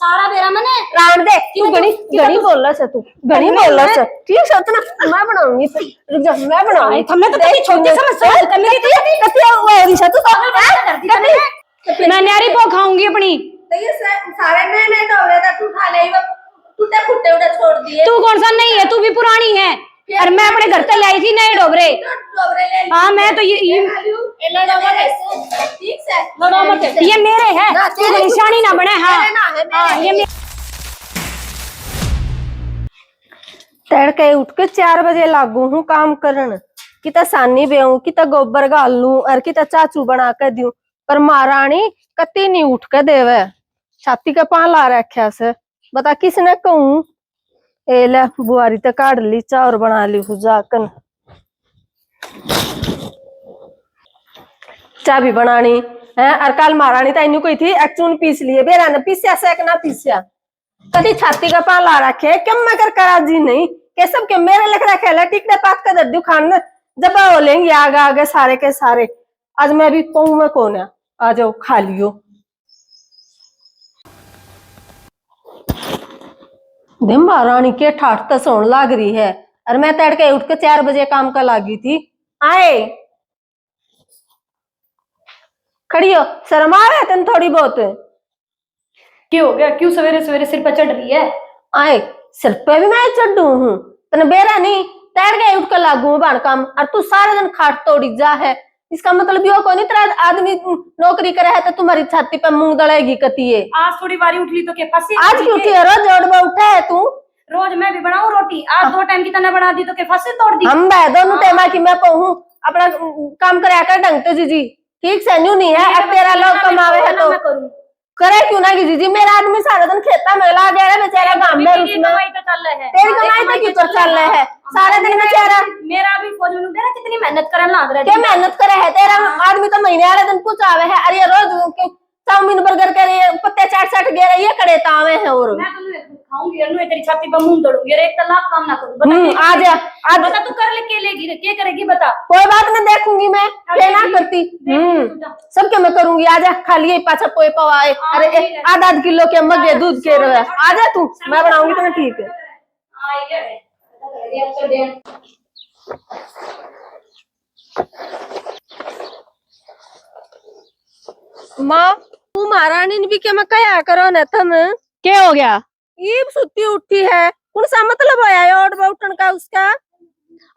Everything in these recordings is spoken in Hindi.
सारा बेरा मने राण दे तू गणी बोलला से तू गणी बोलला से ठीक है इतना मैं बनाऊंगी रुक जा मैं बनाऊंगी हमें तो तेरी छोटी समस्या हल कर मेरी कतिया वो रिशा तू कति मैं न्यारी पो खाऊंगी अपनी। तो ये सारे नए डोबरे था तू खा ले टूटे फुटे उड़ा छोड़ दिए। तू कौन सा नहीं है, तू भी पुरानी है। और मैं अपने घर से लाई थी नए डोबरे। हाँ मैं तो ये मेरे है, तू निशानी ना बने। हाँ ये तड़के उठ के 4 बजे लागू हूँ काम करन कि सानी बेऊ कि गोबर गाल लू और कि चाचू बना के दू पर महारानी कती नहीं उठ के देवे छाती के पा ला रख्या से बता किसने कहूं। ए ले बुआरी तो काट ली चार बना ली हूँ जाकन चा भी बनानी है और कल महारानी तो इन्हें कोई थी चून पीस लिए बेरा ने पीसिया से ना पीसिया कभी छाती का पा ला रखे कम मैं कर करा जी नहीं के सब के मेरे लिख रखे ला टिकड़े पात का दद्दू खान जब हो लेंगे आगे आगे सारे के सारे आज मैं भी पऊ में कौन है आ जाओ खा लियो। महारानी के ठाठ तो सोन लाग रही है और मैं तड़के उठ के 4 बजे काम का लागी थी। आए खड़ी हो शर्म आ रहा है तेन थोड़ी बहुत। क्या हो गया, क्यों सवेरे सवेरे सिर पर चढ़ रही है? आए सिर पे भी मैं चढ़ू हूँ तेने बेरा नहीं तैर गए उठ कर लागू बाण काम और तू सारे दिन खाट तोड़ी जा है। इसका मतलब यो को नहीं तेरा आदमी नौकरी करे है तो तुम्हारी छाती पे मूंग दड़ेगी कती है। आज थोड़ी बारी उठ ली तो क्या फंसी? आज क्यों उठी है? रोज जोड़ में उठा है तू? रोज मैं भी बनाऊं रोटी, आज 2 टाइम की तना बना दी तो क्या फंसी तोड़ दी? हम दोनों टाइम की मैं कहूँ अपना काम करे कर ढंग से जीजी ठीक से न्यू नहीं है अब तेरा लोग कमावे है तो करे क्यों ना की जीजी। मेरा आदमी सारा दिन खेता में लगा गया है बेचारा गांव में उसमें तेरी कमाई तो क्यों चल रहा है सारा दिन बेचारा। मेरा भी फौज में तेरा कितनी मेहनत करन लाग रहा है। क्या मेहनत करे है तेरा आदमी तो महीने वाले दिन कुछ आवे है अरे रोज चाउमीन बर्गर करे पत्ते चाट गे रही है करे तावे है और मैं तो खाऊंगी अन्नू तेरी छाती पे मुंह तोड़ूंगी और 1 लाख काम ना करूं। बता आ जा आज बता तू कर ले के लेगी क्या करेगी बता? कोई बात नहीं देखूंगी मैं क्या ना करती सब क्या मैं करूंगी। आजा खा लिए पाछा पोए पवाए अरे आधा किलो के मगे दूध के रहे आजा तू मैं बनाऊंगी तुम्हें ठीक है। माँ तू महारानी ने भी क्या मैं कया करो न तुम क्या हो गया? ये सुती उठी है कौन सा मतलब है और उठन का उसका?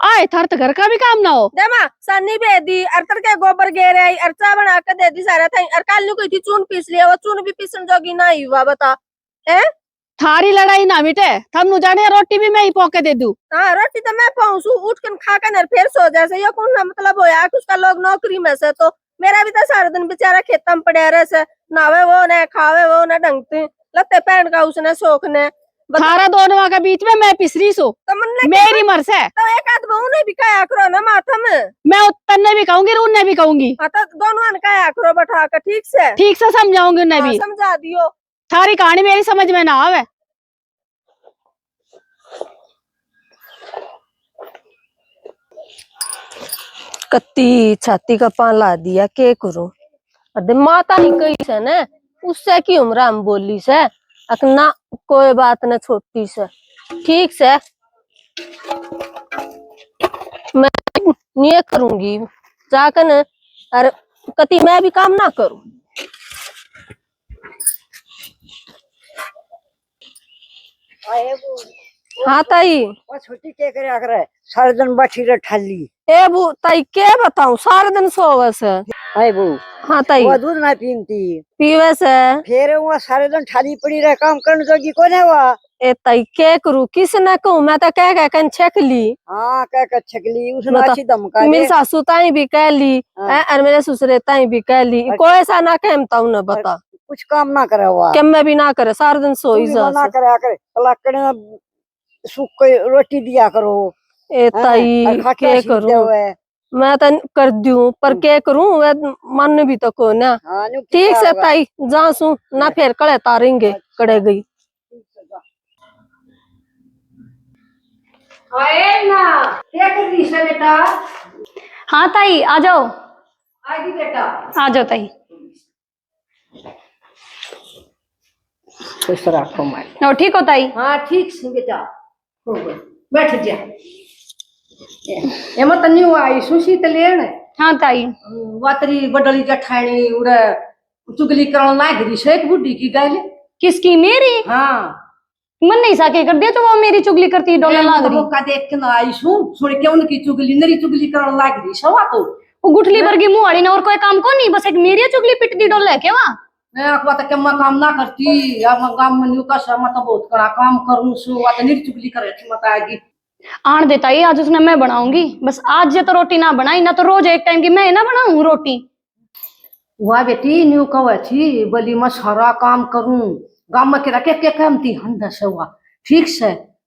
आए थार तो घर का भी काम ना हो। देमा सन्नी बे दी अर्तर के गोबर गेरे आई अर्चा बना के दे दी सारा था और कल नु कोई थी चून पीस लिया वो चून भी पीसन जोगी ना हुआ बता हैं। थारी लड़ाई ना मिटे थम नु जाने रोटी भी मैं ही पोके दे दूं। हां रोटी तो मैं पहुंचू उठ के खा के न फिर सो जाए ये कौन ना मतलब होया कि उसका लोग नौकरी में से तो मेरा भी तो सारा दिन बेचारा खेतम पड़े रहे से नावे वो न खावे वो न ढंगते लगते पैंट का उसने शौक ने थारा दोनों के बीच में मैं पिसरी सो तो मेरी मर्ज है तो एक आध बहू ने भी कहा करो ना माथा में मैं तन्ने भी कहूंगी उन्हें भी कहूंगी। हाँ तो दोनों ने कहा करो बैठा कर ठीक से समझाऊंगी उन्हें भी समझा दियो। थारी कहानी मेरी समझ में ना आवे। कत्ती छाती का पान ला दिया के करूं अरे माता ही कही से न उससे की उम्र हम बोली से ना कोई बात न छोटी से ठीक से मैं नहीं करूंगी जाकर न अरे कति मैं भी काम ना करूं। हाँ ताई वो छोटी के करे सारे दिन बैठी रह ठाली ए बू ताई के बताऊं सारे दिन सोवे से हाय बू। हाँ ताई वो दूध ना पीती पीवे से फिर वो सारे दिन ठाली पड़ी रहे काम करने जोगी कौन है वो? ए ताई के करूं किस न कहूं मैं तो कह कन छक ली। हाँ कह छकली उसने अच्छी धमका मेरी सासू ताई भी कह ली और मेरे ससुरे ताई भी कह ली कोई ऐसा ना कहता हूं न बता कुछ काम ना करे वो क्या मैं भी ना करे सारा दिन सोई जा ना करे कलाकड़े सूख रोटी दिया करो। ए ताई के करूं मैं तो कर दूं पर के करूं वे मन भी तो को ना ठीक से ताई जासू ना फिर कड़े तारेंगे कड़े गई। आए ना क्या कर रही है बेटा? हाँ ताई आ जाओ। आगी बेटा आ जाओ ताई। खुश रखो माई। और ठीक होता ही। हाँ ठीक से बेटा, हो गए, बैठ जा। एम तो नहीं आई सुशी तो लेन। हाँ ताई। वातरी बडली जठानी उड़े चुगली करण लाग रही से एक बुढ़ी की गैल। किसकी? मेरी? हाँ मन नहीं साके कर दिया तो वो मेरी चुगली करती डोले लाग रही। मौका देख के ना आई सुन के उनकी चुगली नरी चुगली करण लाग रही सवा तो वो गुठली वर्गी मुंह वाली ने और कोई काम को नहीं, बस एक मेरी चुगली पिट दी डोले के वहां। मैं अकवा तक मैं काम ना करती, अब गांव में न्यू का समा तो बहुत करा काम करूं सु वा तो नरी चुगली करे थी मत आएगी। आन देता ही आज उसने मैं बनाऊंगी, बस आज जे तो रोटी ना बनाई ना तो रोज एक टाइम की मैं ना बनाऊं रोटी। वाह बेटी न्यू कवा थी बोली मैं सारा काम करूं गांव में के रखे के काम थी हंडा से हुआ ठीक से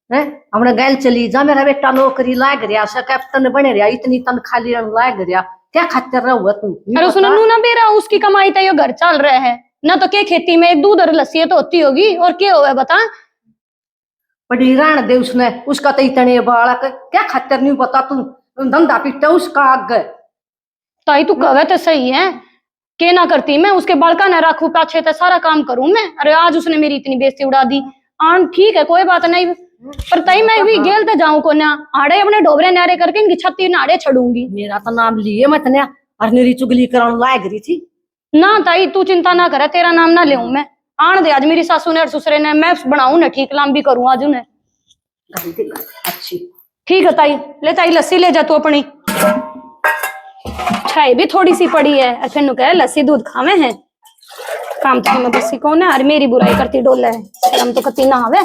है। हमने गैल चली जा मेरा बेटा नौकरी लाग रहा से कैप्टन बने रहा इतनी तनख्वाह लेन लाग रहा क्या खातिर रहुआ तू। अरे उसने नू ना बेरा उसकी कमाई तो ये घर चल रहा है ना, तो क्या खेती में एक दूध और लस्सी तो होती होगी और क्या हुआ बता। बड़ी राण दे उसने उसका तो इतने बालक क्या खातिर नहीं बता तू धंधा पिटा उसका आगे। ताई तू कहे तो सही है, के ना करती मैं उसके बालका न रखू पाछे तो सारा काम करूं मैं। अरे आज उसने मेरी इतनी बेइज्जती उड़ा दी। आन ठीक है कोई बात नहीं, पर तई मैं भी गेल तो जाऊं को ना आड़े अपने डोबरे नारे करके इनकी छत्ती नाड़े छड़ूंगी। मेरा तो नाम लिए मत ने और मेरी चुगली करण लाग रही थी ना ताई तू चिंता ना करे, तेरा नाम ना लेऊं मैं। आन दे आज मेरी सासू ने और ससुरे ने, मैं बनाऊं ना ठीक लाम भी करूं आज उन्हें। अच्छी ठीक है ताई, ले ताई लस्सी ले जा तू अपनी, चाय भी थोड़ी सी पड़ी है। अच्छा नु कह लस्सी दूध खावे हैं काम तो मैं बस कौन है। अरे मेरी बुराई करती डोले है शर्म तो कती ना आवे।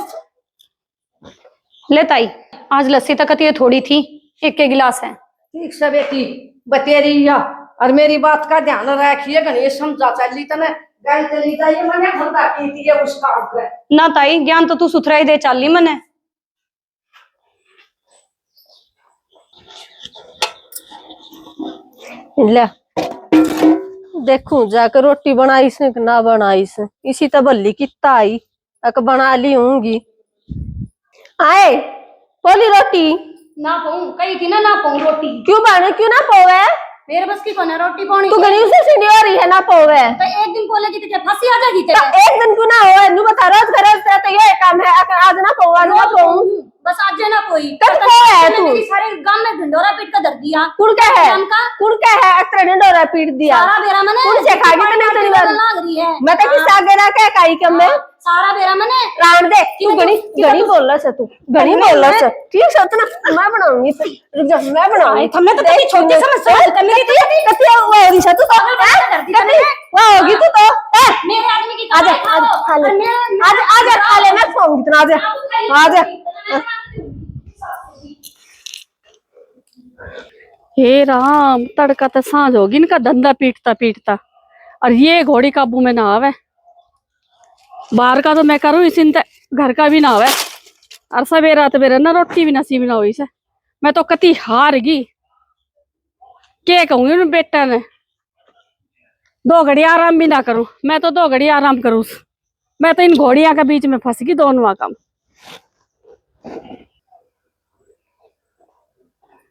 ले ताई आज लस्सी तो कती थोड़ी थी, एक के गिलास है। ठीक से बेटी बतेरी या और मेरी बात का ध्यान रखिए गणेश समझा चली तने गैल चली जाइए मने धंधा कीती है उसका आगे ना ताई ज्ञान तो तू सुथरा ही दे चाली मने। ले देखूं जाकर रोटी बनाई से कि ना बनाई से इसी तो बल्ली कितना आई अक बना ली होंगी। आए बोली रोटी ना पाऊं कही थी ना पाऊं रोटी। क्यों बने क्यों ना पोवे मेरे बस की कोना रोटी पानी तू गणेश से सीनियर ही है ना पोवे तो एक दिन बोलेगी तो क्या फांसी आ जाएगी तो तेरे। एक दिन क्यों ना हो नु बता रोज घर से तो ये काम है अगर आज ना पोवा ना पोऊ बस आज ना कोई कब को है तू मेरी सारे गांव में ढंडोरा पीट कर धर दिया। कुड़ क्या है कुड़ क्या है एक्टर डंडोरा पीट दिया सारा बेरा मैंने कुड़ से खागी तो नहीं तेरी बात लाग रही है। मैं तो किस आगे ना क्या काई कम में सारा बेरा मैंने राउंड दे तू गणी गणी बोल रहा है तू गणी बोल रहा है ठीक है उतना मैं बनाऊंगी रुक जा मैं बनाऊंगी हमने तो तेरी छोटी समझ समझ मेरी तो कती वो होगी से तू तो कती वो होगी तू तो मेरे आदमी की आजा आजा खा ले आजा आजा खा ले मैं खाऊंगी इतना आजा आजा हे राम तड़का तो सांझ होगी इनका धंधा पीटता पीटता और ये घोड़ी काबू में ना आवे। बाहर का तो मैं करूँ इसी घर का भी ना आवे और सवेरा तो मेरा ना रोटी भी नसीब ना हुई से मैं तो कति हार गई। क्या कहूंगी उन बेटा ने 2 घड़ी आराम भी ना करूं मैं तो 2 घड़ी आराम करूं मैं तो इन घोड़िया के बीच में फंस गई दोनों काम।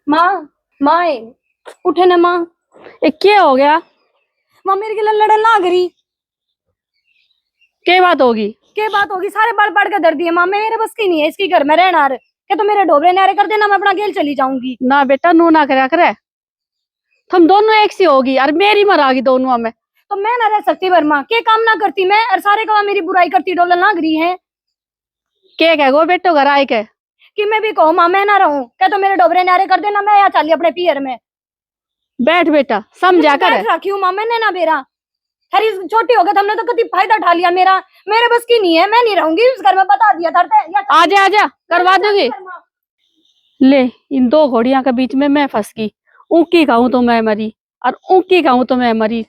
माँ माँ उठे ना माँ। ये क्या हो गया? माँ मेरे के लिए लड़न लाग रही। क्या बात होगी? क्या बात होगी सारे बाल पड़ के दर्द दिए माँ मेरे बस की नहीं है इसकी घर में रहना। क्या तो मेरे ढोबरे नारे कर देना मैं अपना गेल चली जाऊंगी। ना बेटा नू ना करे करे तुम दोनों एक सी होगी और मेरी मरागी दोनों में तो मैं ना रह सकती वर्मा के काम ना करती मैं और सारे का मेरी बुराई करती डोलन लाग रही है। क्या कह गो बेटो घर आए के कि मैं भी कहूँ माँ मैं ना रहूं क्या तो मेरे डोबरे नारे कर देना मैं यहाँ चली अपने पियर में। बैठ बेटा समझा कर रखी हूँ माँ मैंने ना बेरा हरी छोटी हो गई हमने तो कभी फायदा उठा लिया मेरा मेरे बस की नहीं है मैं नहीं रहूंगी इस घर में बता दिया था। आजा आजा करवा दूंगी। ले इन 2 घोड़िया के बीच में मैं फंस गई। ऊँकी कहूँ तो मैं मरी और ऊँकी कहूँ तो मैं मरी।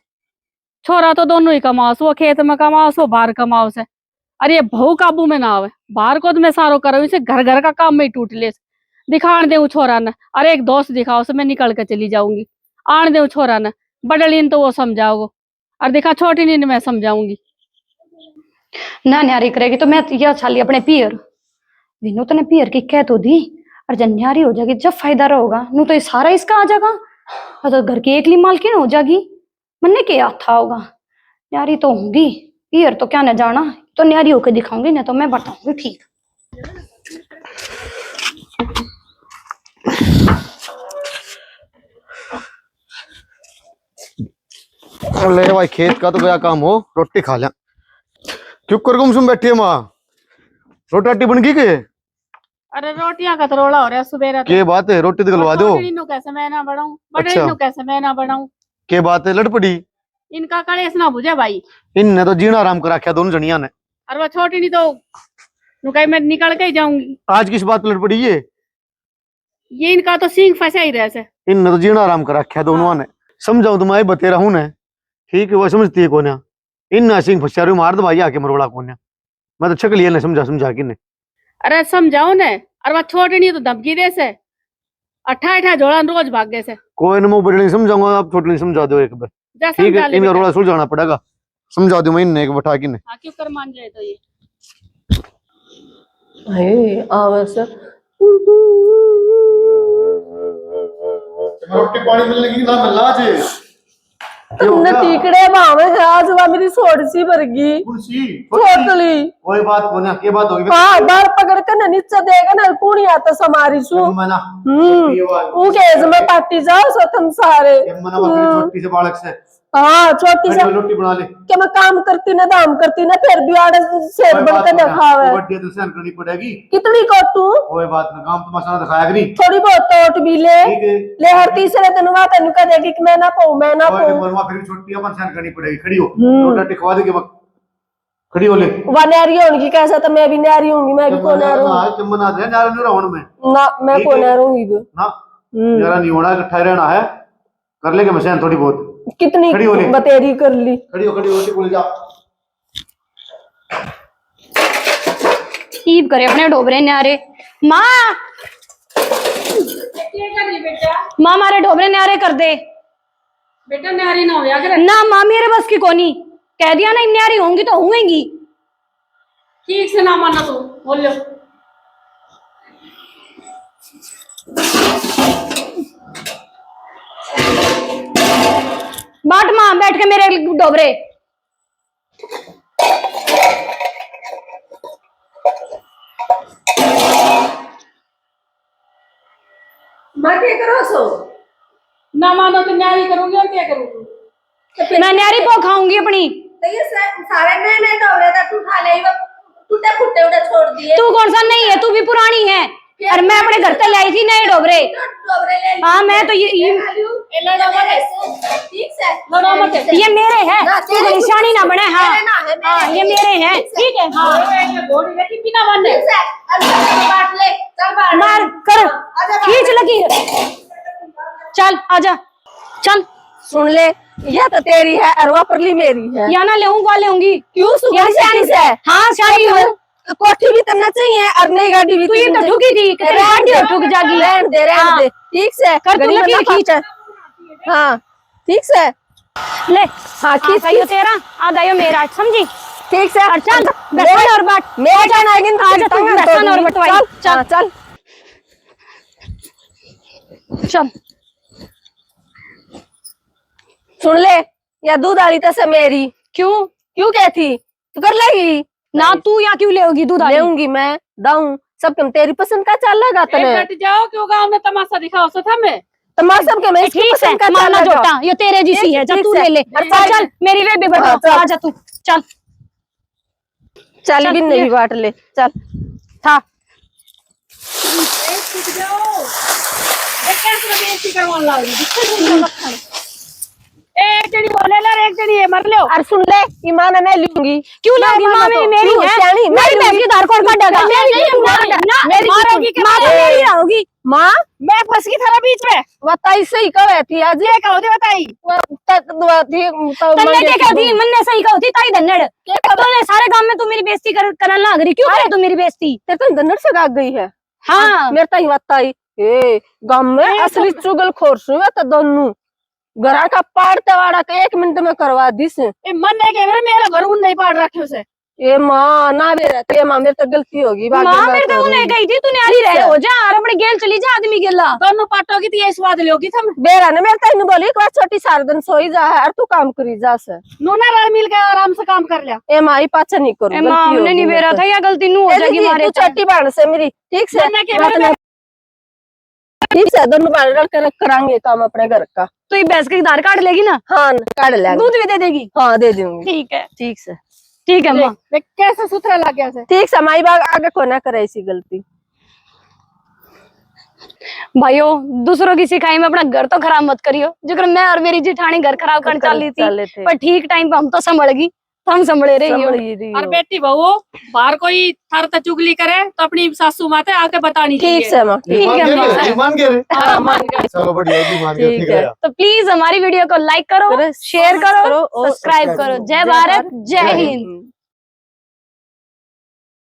छोरा तो दोनों ही कमाओ वो खेत में कमाओ वो बाहर कमाओ से अरे ये बहु काबू में ना आवे। बाहर को तो मैं सारो करूँ इसे घर घर का काम में ही टूट ले दिखाण दे छोरा ने अरे एक दोस्त दिखाओ से मैं निकल के चली जाऊंगी आन दे छोरा ने बड़लीन तो वो समझाओगे और दिखा छोटी नींद मैं समझाऊंगी। ना न्यारी करेगी तो मैं यह छाली अपने पियर विनू तो ने पियर की कह तो दी और जब न्यारी हो जाएगी जब फायदा रहेगा नू तो ये सारा इसका आ जाएगा और तो घर की एकली मालकिन हो जाएगी। मन ने क्या था होगा न्यारी तो होंगी पियर तो क्या न जाना तो न्यारी होके दिखाऊंगी ना तो मैं बताऊंगी ठीक। ले भाई खेत का तो गया काम हो, रोटी खा लिया। क्यों कर गुमसुम बैठी है माँ? रोटी राटी बन गई के? अरे रोटियां का तो रोला हो रहा है सुबह के बात है, रोटी तो गलवा दो। कैसे मैं ना बढ़ाऊं, बड़े अच्छा। कैसे मैं ना बढ़ाऊं। के बात है, लड़ पड़ी। इनका कलेश ना बुझे भाई। इनने तो जीना आराम कर रखा दोनों जनिया ने। और वो छोटी नहीं तो नुकाई मैं निकल के ही जाऊंगी। आज किस बात पे लड़ पड़ी ये इनका तो सींग फंसा ही रहे से। इनने तो जीना आराम कर रखा दोनों ने। समझाऊ तुम्हारी बतेरा हूं ने, ठीक है वो समझती है कोन्या। इन सिंह फंसा रही मार दो भाई आके मरोड़ा कोन्या। मैं तो छक लिया ने समझा समझा के ने। अरे समझाओ ने, और वो छोटी नहीं तो धमकी दे से 28 जोड़ा रोज भाग गए से। कोई न बड़े नहीं समझाऊंगा, आप छोटे नहीं समझा दो एक बार। जा ठीक समझा है ले इनका बेटा। रोड़ा सुलझाना पड़ेगा। समझा दो मैं इनने एक बैठा के ने। हाँ क्यों कर मान जाए तो ये। हे आवाज रोटी पानी मिलने की ना मिलना आज। तुमने टीकड़े भावे आज वा मेरी छोटी सी वर्गी छोटली। कोई बात कोन्या, के बात होगी? हाँ बार पकड़ के ना नीचे देगा ना पूरी आता समारी सु। मना ऊ केस में पाटी जाओ सो तुम सारे। मना अपनी छोटी से बालक से हाँ छोटी सी रोटी बना ले। क्या मैं काम करती ना दाम करती ना फिर भी आड़े शेर बन के दिखावे। बड्डी तो सहन करनी पड़ेगी। कितनी कोटू कोई बात ना, काम तो मसाला दिखाया कि नहीं। थोड़ी बहुत तोट भी ले ठीक है। ले हर तीसरे दिन वहां तेन कह देगी कि मैं ना पाऊं मैं ना कोई पाऊं। नहीं, फिर भी छोटी अपन सहन करनी पड़ेगी। खड़ी हो, रोटी खवा दे के वक्त खड़ी हो ले। वह न्यारी होगी कैसा तो मैं भी न्यारी होंगी। मैं भी को न्यारूंगी तुम बना दे यार नहीं रहूं मैं ना मैं को न्यारूंगी ना। यार नहीं होना, इकट्ठा रहना है। कर लेके मैं सहन थोड़ी बहुत। कितनी खड़ी हो ले। बतेरी कर ली। खड़ी हो रोटी बोल जा। ईब करे अपने डोबरे न्यारे। माँ माँ मारे डोबरे न्यारे कर दे बेटा न्यारी ना हो या करे। ना। माँ मेरे बस की कोनी, कह दिया ना न्यारी होंगी तो होंगी। ठीक से ना मानना तू बोल लो। बाट माँ बैठ के मेरे डोबरे। मैं क्या करो सो ना मानो तो न्यारी करूंगी और क्या करूंगी। मैं न्यारी पो खाऊंगी अपनी। तो ये सारे नए नए डोबरे तक उठा ले टूटे फुटे उड़े छोड़ दिए। तू कौन सा नहीं है, तू भी पुरानी है। और मैं अपने घर से लाई थी नए डोबरे। डोबरे ले हाँ मैं तो ये ये मेरे हैं, तू निशानी ना बने। हाँ हाँ ये मेरे हैं, ठीक है। हाँ मार कर खींच लगी। चल आजा चल। सुन ले यह तो तेरी है और वह परली मेरी है। या ना लेऊंगी। क्यों यहाँ शानी से? हाँ शानी हूँ। कोठी भी करना चाहिए और नई गाड़ी भी। तू ये तो ठुकी थी, गाड़ी ठुक जागी। रहने दे ठीक से कर तू लकीर खींच। हाँ ठीक से ले हाँ खींच आधा यो तेरा आधा यो मेरा, समझी? ठीक से। और चल बेसन और बाट मेरे जाना है आजा तू बेसन और बटवाई। चल चल चल सुन ले या दूध आली तो से मेरी। क्यों क्यों कहती तू कर लेगी ना? तू यहाँ क्यों लेगी दूध? लेऊंगी मैं दाऊं सब कम तेरी पसंद का चल लगा तने। हट जाओ क्यों गांव में तमाशा दिखाओ सो था मैं। तमाशा के मैं इसकी ठीक है पसंद का चल माना लगा। जोटा ये तेरे जैसी है। चल तू ले ले। चल मेरी वे भी हाँ, चल। बता। आजा तू चल चल भी नहीं बांट ले चल था। एक जनी बोले ला एक जनी है मर लो। और सुन ले ईमान मैं लूंगी। क्यों लोगी? माँ मेरी है, मेरी भैंस की धार कौन काटेगा? माँ मेरी होगी। माँ मैं फंस गई थारा बीच में। बताई सही कहे थी आज ये कहो दे बताई। तन्ने के क्या थी? मन्ने सही कहो थी ताई धन्नड़। तूने सारे काम में तू मेरी बेइज्जती करने लग रही। क्यों करे तू मेरी बेइज्जती? तेरे तो धन्नड़ से गाग गई है। हाँ मेरे ताई बताई ए गांव में असली चुगल खोर सुवे तो दोनों घरा का पाड़ते वाड़ा के 1 मिनट में करवा दी से। ए मन नहीं के मेरा घर उन नहीं पाड़ रखे उसे। ये माँ ना भी रहती है, माँ मेरे तो गलती होगी बाकी माँ मैं मेरे तो उन्हें करूंगी। कही थी तूने आरी रहे हो जा और अपने गेल चली जा आदमी गेला दोनों पाटोगी तो ये स्वाद लोगी थम बेरा ने मेरे तेन बोली एक बार छोटी सारा दिन सोई जा है और तू काम करी जा से नूना रल मिल के आराम से काम कर लिया। ए माँ पाचा नहीं करू ए माँ हमने नहीं बेरा था या गलती नू हो जाएगी हमारे तू छोटी बहन से मेरी ठीक से मैंने क्या मैं तुम्हें- ठीक से दोनों बहन रल कराएंगे काम अपने घर का। तो ये भैंस के धार काट लेगी ना हाँ काट लेंगे दूध भी दे देगी हाँ दे दूंगी ठीक है ठीक से माँ देख कैसे सुथरा लग गया से। ठीक से माई बाग आगे को ना करे ऐसी गलती। भाइयों दूसरों की सिखाई में अपना घर तो खराब मत करियो जिक्र मैं और मेरी जिठानी घर खराब करने चली थी पर ठीक टाइम पे हम तो संभल गई तो हम संभले रही और बेटी बहू बाहर कोई थार तो चुगली करे तो अपनी सासू माते आके बतानी ठीक चाहिए। से माँ ठीक ठीक है माँ ये मान गए रे? हाँ, मान गए। चलो बढ़िया ये मान गए ठीक ठीक है। है। तो प्लीज हमारी वीडियो को लाइक करो करो, शेयर करो और सब्सक्राइब करो जय भारत जय हिंद।